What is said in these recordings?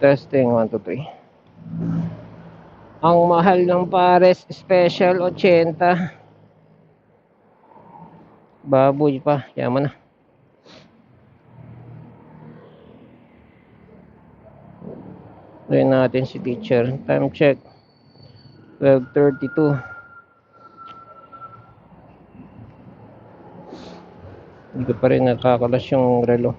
Testing 1, 2, 3. Ang mahal ng pares special 80. Baboy pa, yaman na. Try natin si teacher. Time check 12:32. Hindi ko pa rin nakakalas yung relo.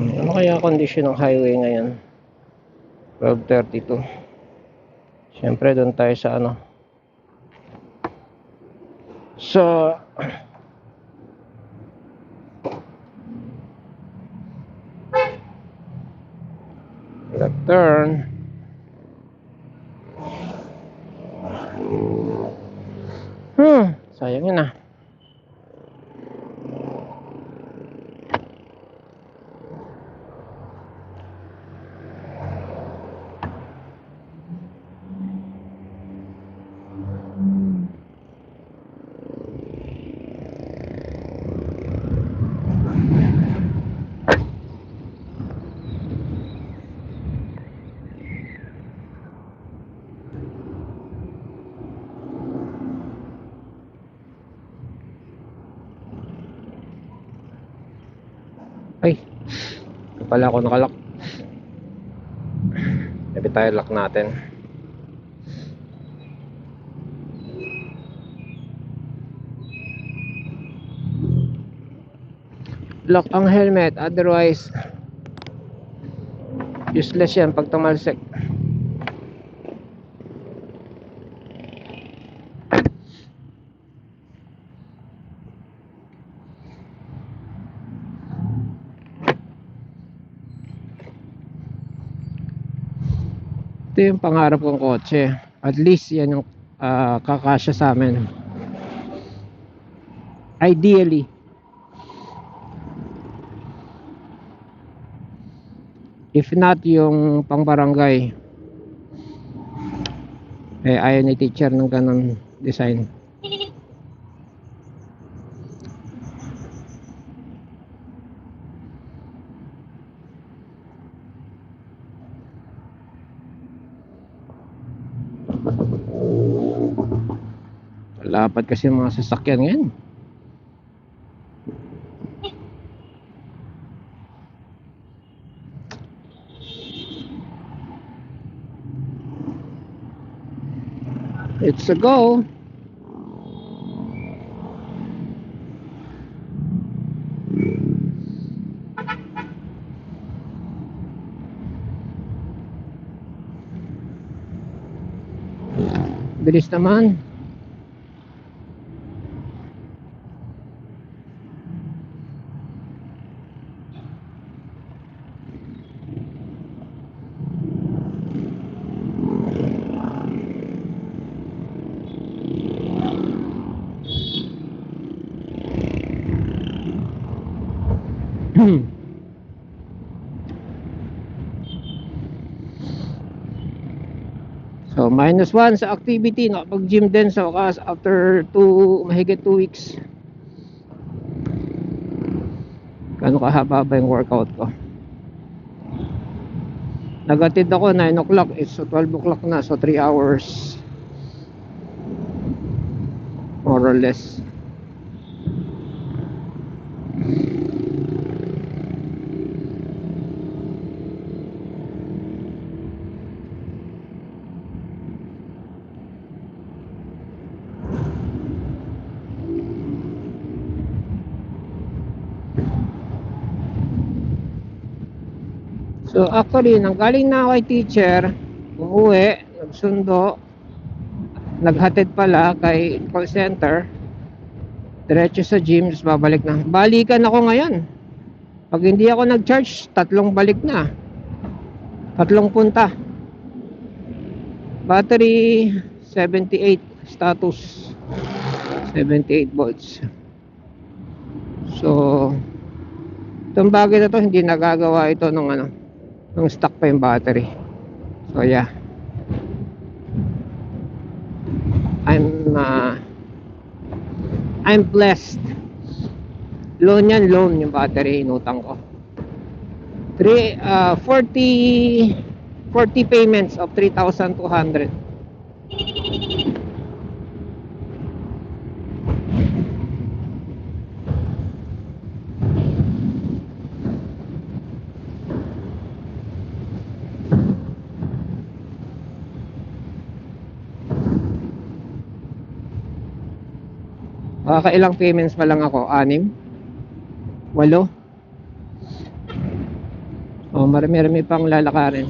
Ano kaya kondisyon ng highway ngayon? 12:32. Siyempre doon tayo sa ano, sa left turn. Sayang yun ah. Ay, pala ako nakalock. Sabi tayo lock natin. Lock ang helmet, otherwise useless yan pag tumalsik. Ito yung pangarap kong kotse. At least yan yung kakasya sa amin. Ideally. If not yung pang barangay, eh ayaw ni teacher ng ganun design. Lapad kasi yung mga sasakyan ngayon. It's a go. Bilis naman. So -1 sa activity. Nakapag-gym din sa wakas after mahigit 2 weeks. Gano'n kahaba ba yung workout ko? Nagatid ako 9 o'clock. It's 12 o'clock na. So 3 hours more or less. So actually, nanggaling na ako kay teacher, umuwi, nagsundo, naghatid pala kay call center, diretso sa gym, babalik na. Balikan ako ngayon. Pag hindi ako nag-charge, 3 balik na. 3 punta. Battery 78, status 78 volts. So itong bagay na to, hindi nagagawa ito ng ano, nung stock pa yung battery. So yeah, I'm blessed. Loan yan, loan yung battery, inutang ko. 40 payments of 3,200. Ilang payments pa lang ako? 6? 8? Marami-rami pang lalakarin.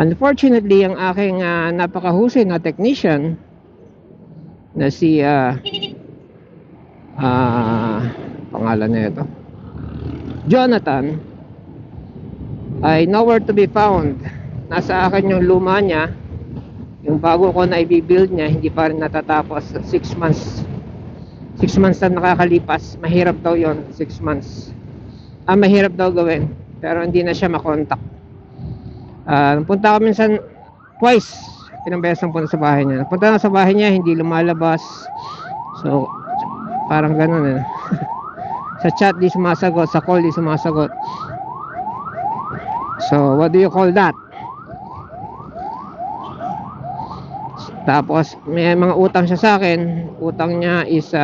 Unfortunately, ang aking napakahusay na technician na si pangalan na ito, Jonathan, ay nowhere to be found. Nasa akin yung luma niya. Yung bago ko na i-build niya, hindi pa rin natatapos. 6 months. 6 months na nakakalipas. Mahirap daw yon, 6 months. Mahirap daw gawin. Pero hindi na siya makontak. Punta ko minsan twice. Ilang beses nang punta sa bahay niya. Punta na sa bahay niya, hindi lumalabas. So, parang ganun eh. Sa chat di sumasagot, sa call di sumasagot. So, what do you call that? Tapos, may mga utang siya sa akin. Utang niya is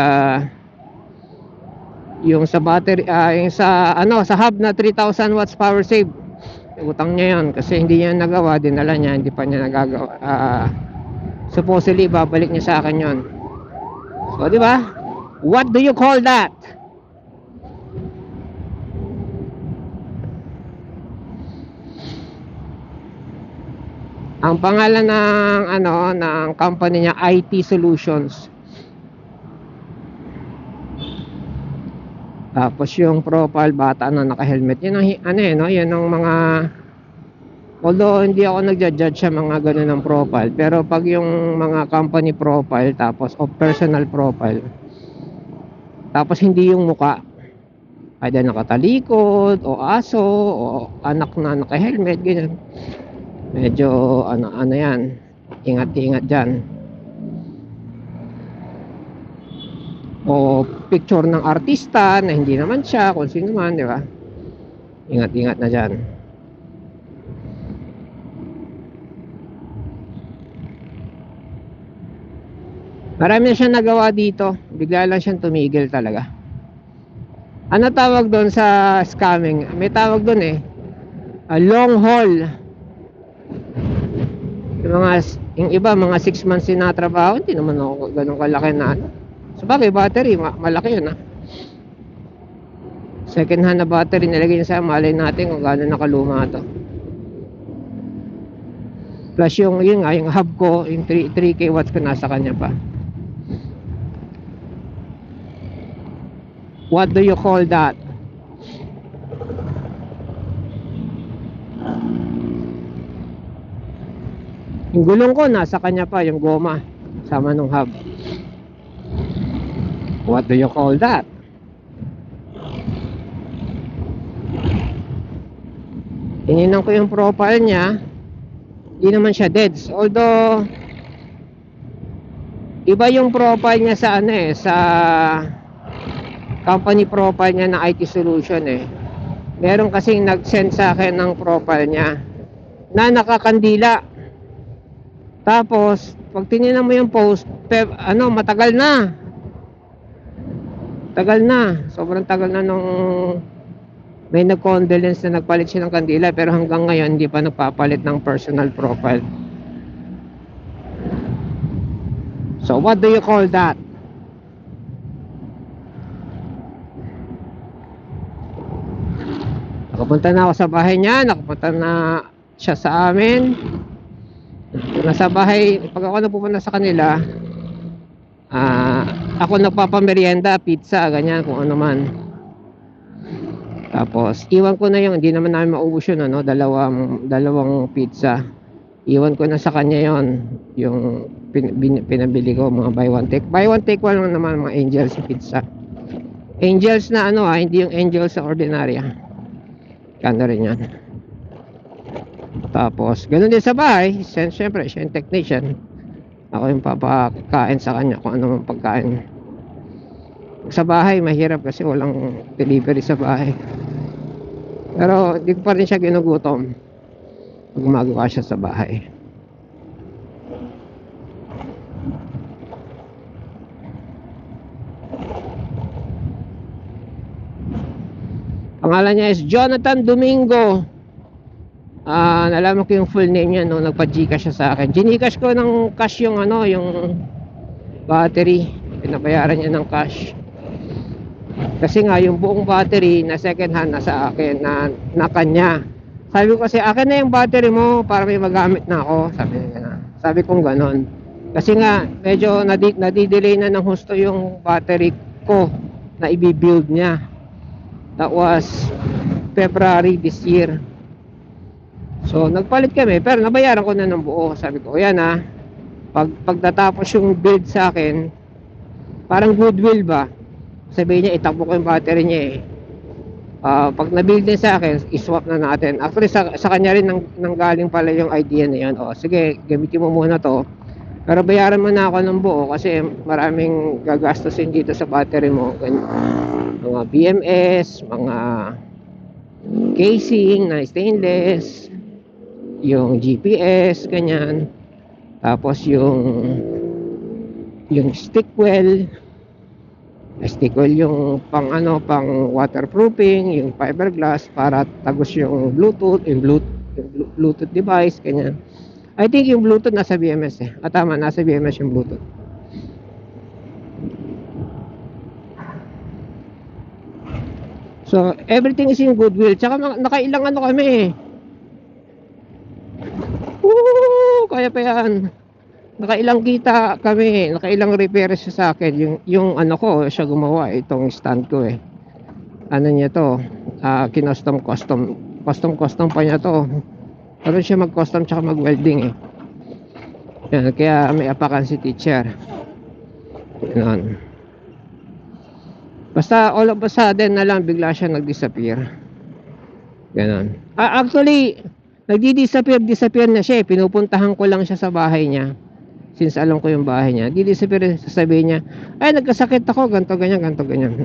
yung sa battery, yung sa hub na 3,000 watts power save. Utang niya yun kasi hindi niya nagawa, dinala niya, hindi pa niya nagagawa. Supposedly babalik niya sa akin yun. So, di ba? What do you call that? Ang pangalan ng company niya, IT Solutions. Tapos yung profile, bata na naka-helmet. Yun ang yun ang mga, although hindi ako nagja-judge sa mga ganun ng profile, pero pag yung mga company profile tapos o personal profile, tapos hindi yung muka, either nakatalikod o aso o anak na naka-helmet, ganyan, medyo yan, ingat-ingat dyan. O picture ng artista na hindi naman siya, kung sino man, di ba? Ingat-ingat na dyan. Marami na siya nagawa dito. Bigla lang siyang tumigil talaga. Ano tawag doon sa scamming? May tawag doon eh. Long haul. Yung iba, mga 6 months sinatrabaho, hindi naman ako ganun kalaki na So bagay, battery, malaki yun second hand na battery, nilagay niya sa malay natin kung gaano nakaluma to. Plus yung hub ko, yung 3k watts ko nasa kanya pa. What do you call that? Yung gulong ko nasa kanya pa, yung goma sama nung hub. What do you call that? Tininan ko yung profile niya, hindi naman siya deads. Although iba yung profile niya sa sa company profile niya na IT Solution eh. Meron kasing nag-send sa akin ng profile niya na nakakandila. Tapos pag tininan mo yung post, matagal na. Tagal na. Sobrang tagal na nung may nag-condolence na nagpalit siya ng kandila, pero hanggang ngayon hindi pa nagpapalit ng personal profile. So what do you call that? Nakapunta na ako sa bahay niya, nakapunta na siya sa amin. Nasa bahay, pag ako napupunta sa kanila, ako nagpapamerienda, pizza, ganyan, kung ano man. Tapos iwan ko na yung, hindi naman namin maubos yun, dalawang pizza. Iwan ko na sa kanya yon, yung pinabili ko, mga buy one take one lang naman, mga Angels pizza. Angels na hindi yung Angels sa ordinarya. Kano rin yan. Tapos ganun din sa bahay, siyempre siya yung technician, ako yung papakain sa kanya kung ano mang pagkain. Sa bahay mahirap kasi walang delivery sa bahay. Pero hindi ko pa rin siya ginugutom pag gumagawa siya sa bahay. Pangalan niya is Jonathan Domingo. Nalaman ko yung full name niya nung nagpa-Gcash siya sa akin. Gcash ko ng cash yung yung battery. Pinabayaran niya ng cash. Kasi nga yung buong battery na second hand na sa akin na kanya. Sabi ko kasi akin na yung battery mo para may magamit na ako. Sabi kong ganon. Kasi nga medyo nadidelay na ng husto yung battery ko na i-build niya. That was February this year. So nagpalit kami pero nabayaran ko na ng buo. Sabi ko yan pagtatapos yung build sa akin, parang goodwill ba, sabihin niya itakbo ko yung battery niya pag na-build niya sa akin, iswap na natin. Actually sa kanya rin nanggaling pala yung idea na yun. Sige, gamitin mo muna to, pero bayaran mo na ako ng buo kasi maraming gagastusin dito sa battery mo. Mga BMS, mga casing na stainless, yung GPS, ganyan. Tapos yung stickwell yung pang waterproofing, yung fiberglass para tagos yung Bluetooth, yung Bluetooth device, ganyan. I think yung Bluetooth nasa BMS tama, nasa BMS yung Bluetooth. So everything is in goodwill. Tsaka nakailang kami kaya pa yan. Nakailang kita kami, nakailang repairs siya sa akin. Yung ko, siya gumawa itong stand ko niya to, custom pa niya to. Pero siya mag-custom tsaka mag-welding yan, kaya may apakan si teacher. Yan. Basta all of a sudden na lang bigla siya nag-disappear. Ganon. Actually, nagdi-disappear na siya pinupuntahan ko lang siya sa bahay niya. Since alam ko yung bahay niya, di-disappear, sasabihin niya, ay nagkasakit ako, ganto ganyan.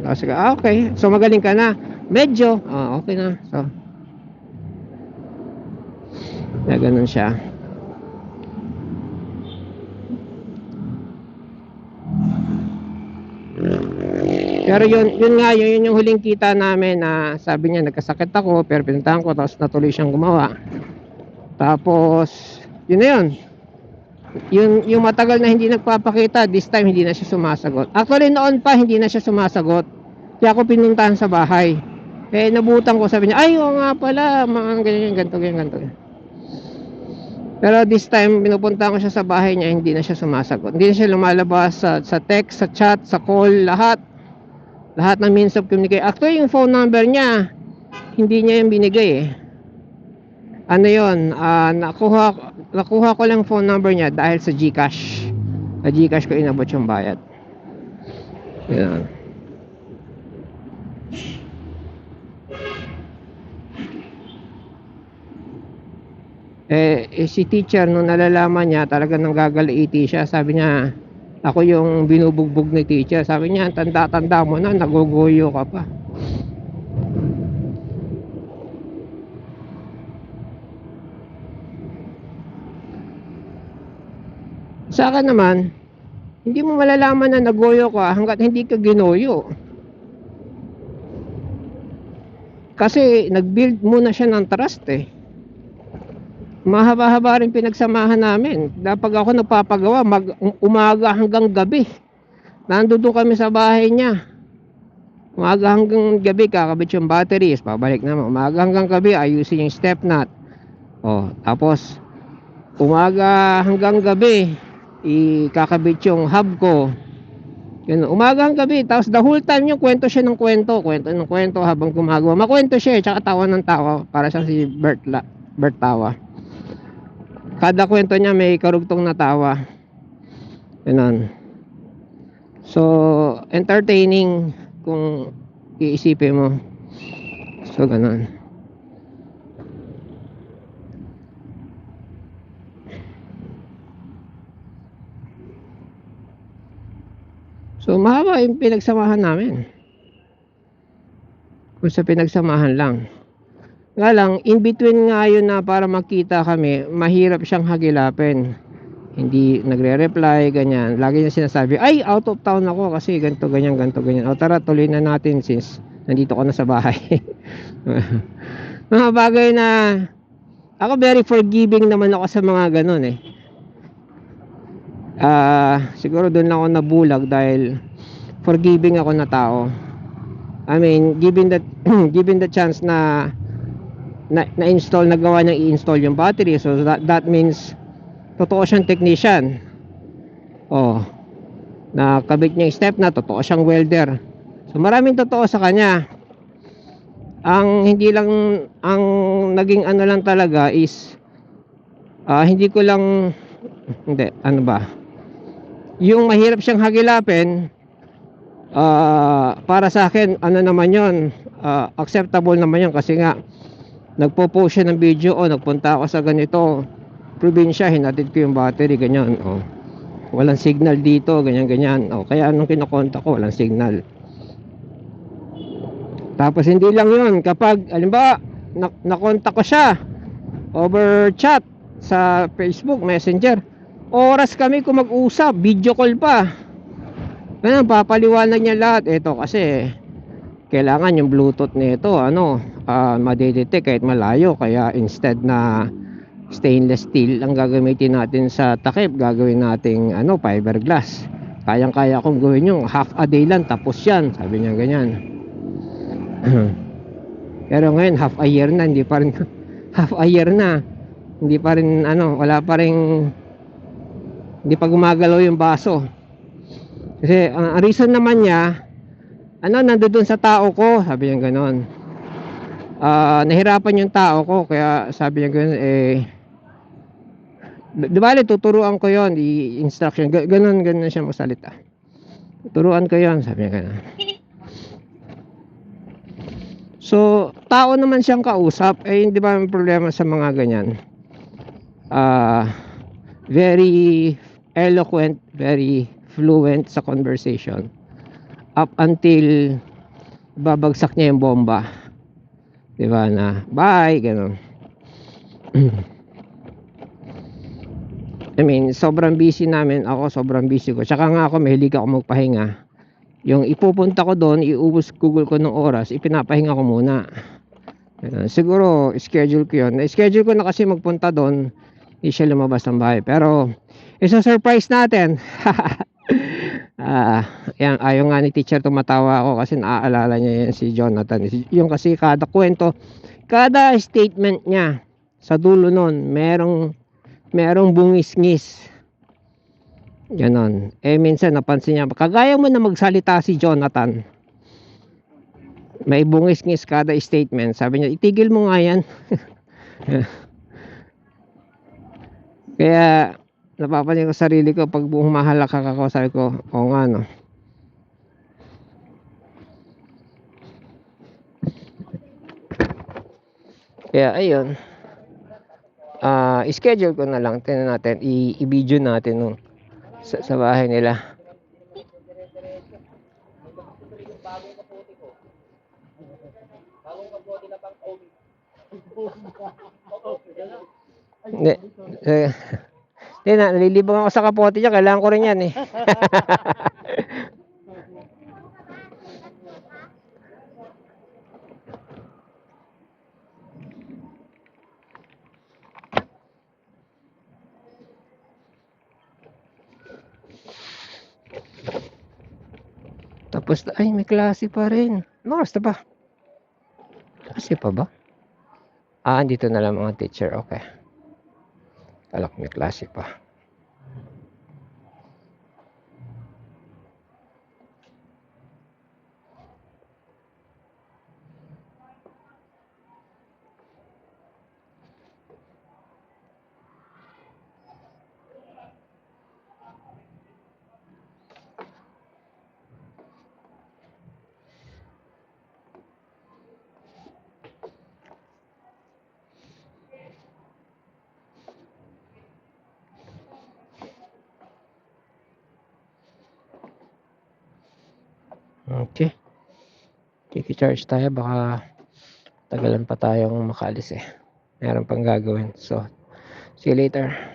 Kasi okay, so magaling ka na. Medyo, okay na. So, ganun siya. Pero yun yung huling kita namin na sabi niya nagkasakit ako, pero pinuntahan ko, tapos natuloy siyang gumawa. Tapos yun na yun. Yung matagal na hindi nagpapakita, this time hindi na siya sumasagot. Actually noon pa hindi na siya sumasagot, kaya ako pinuntahan sa bahay. Nabutan ko, sabi niya, ay oo nga pala, mga ganto. Pero this time pinupuntahan ko siya sa bahay niya, hindi na siya sumasagot. Hindi na siya lumalabas sa text, sa chat, sa call, lahat ng means of communication. Actually yung phone number niya, hindi niya yung binigay nakuha ko lang phone number niya dahil sa Gcash. Sa Gcash ko inabot yung bayad. Yan. Si teacher nung nalalaman niya, talagang nanggagalaiti siya. Sabi niya, ako yung binubugbog ni teacher. Sabi niya, tanda mo na, naguguyo ka pa. Sa akin naman, hindi mo malalaman na nagoyo ka hanggat hindi ka ginoyo. Kasi nag-build muna siya ng trust Mahaba-haba rin pinagsamahan namin. Kapag ako nagpapagawa, umaga hanggang gabi. Nandoon kami sa bahay niya. Umaga hanggang gabi, kakabit yung batteries, pabalik naman. Umaga hanggang gabi, ayusin yung step nut. Tapos umaga hanggang gabi, ikakabit yung hub ko. Yun, umaga hanggang gabi, tapos the whole time yung kwento siya ng kwento habang gumagawa. Makwento siya, tsaka tawa ng tawa, para siyang si Bert Tawa. Kada kwento niya may karugtong na tawa. Ganun. So, entertaining kung iisipin mo. So, ganun. So, mahaba yung pinagsamahan namin. Kung sa pinagsamahan lang. Nga lang, in between nga yun na para makita kami, mahirap siyang hagilapin. Hindi nagre-reply, ganyan. Lagi niya sinasabi, ay, out of town ako kasi ganito, ganyan, ganito, ganyan. O tara, tuloy na natin since nandito ko na sa bahay. Mga bagay na, ako very forgiving naman ako sa mga ganun eh. Siguro doon lang ako nabulag dahil forgiving ako na tao. I mean, given that given the chance na-install, nagawa niyang i-install yung battery, so that means totoo siyang technician. Oh, nakabit niya yung step na, totoo siyang welder. So maraming totoo sa kanya. Ang hindi lang, ang naging ano lang talaga is hindi ko lang, hindi, ano ba, yung mahirap siyang hagilapin. Para sa akin, ano naman yon, acceptable naman yon kasi nga nagpo-post siya ng video, o nagpunta ako sa ganito probinsya, hinatid ko yung battery, ganyan, walang signal dito, ganyan ganyan, kaya anong kinokontak ko, walang signal. Tapos hindi lang yun, kapag halimbawa nakontak ko siya over chat sa Facebook Messenger, oras kami kung mag-usap, video call pa, ganyan, papaliwanag niya lahat. Ito kasi kailangan yung Bluetooth nito madedetect kahit malayo, kaya instead na stainless steel ang gagamitin natin sa takip, gagawin nating fiberglass. Kayang-kaya kong gawin yung half a day lang, tapos yan, sabi niya ganyan. Pero ngayon half a year na, hindi pa rin half a year na, hindi pa rin wala pa rin, hindi pa gumagalaw yung baso. Kasi ang reason naman niya, nandoon sa tao ko, sabi niya ganoon. Nahirapan yung tao ko, kaya sabi niya ganoon, di bale tuturuan ko yon, i-instruction, ganun siya magsalita. Tuturuan ko yon, sabi niya ganoon. So tao naman siyang kausap, hindi ba may problema sa mga ganyan. Very eloquent, very fluent sa conversation up until babagsak niya yung bomba, di ba, na bye, gano'n. I mean, sobrang busy namin, ako sobrang busy ko, tsaka nga ako mahilig ako magpahinga. Yung ipupunta ko doon, iubos google ko ng oras, ipinapahinga ko muna. Siguro schedule ko yun, schedule ko na kasi magpunta doon, hindi siya lumabas ng bahay, pero isa-surprise natin. Yan, ayaw nga ni teacher, tumatawa ako kasi naaalala niya yan si Jonathan. Yung kasi kada kwento, kada statement niya, sa dulo nun merong bungis-ngis, ganon. Minsan napansin niya, kagaya mo na magsalita si Jonathan, may bungis-ngis kada statement. Sabi niya, itigil mo nga yan. Kaya napapansin ko sarili ko pag humahalakak ako, sabi ko, oo nga no. Kaya ayun, schedule ko na lang, tingnan natin, i-video natin nung sa bahay nila. Hindi, hindi na, nalilibang ako sa kapote niya, kailangan ko rin yan eh. Tapos, ay, may klase pa rin. Basta pa. Klase pa ba? Andito na lang mga teacher, okay. Alak, may klase pa. Okay. Kiki-charge tayo, baka Tagalan pa tayong makaalis eh. Meron pang gagawin. So, see you later.